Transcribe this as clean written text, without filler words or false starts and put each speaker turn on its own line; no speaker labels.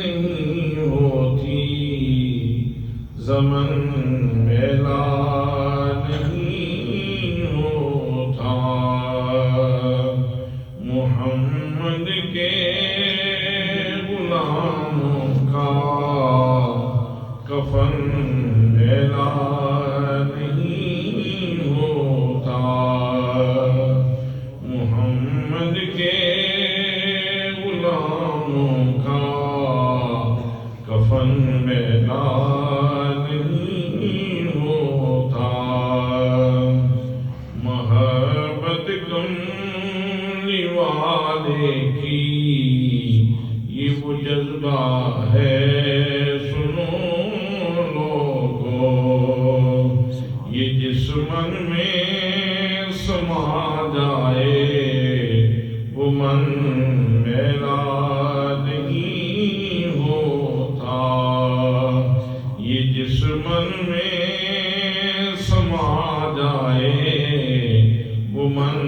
نہیں ہوتی زمن میلا نہیں ہوتا محمد کے غلاموں کا کفن میلا نہیں ہوتا محمد کے غلاموں کا کفن میلا نہیں ہوتا محبت کملی والے کی یہ وہ جذبہ ہے سنو لوگو یہ جس من میں سما جائے وہ من میلا نہیں ہوتا یہ جس من میں سما جائے وہ من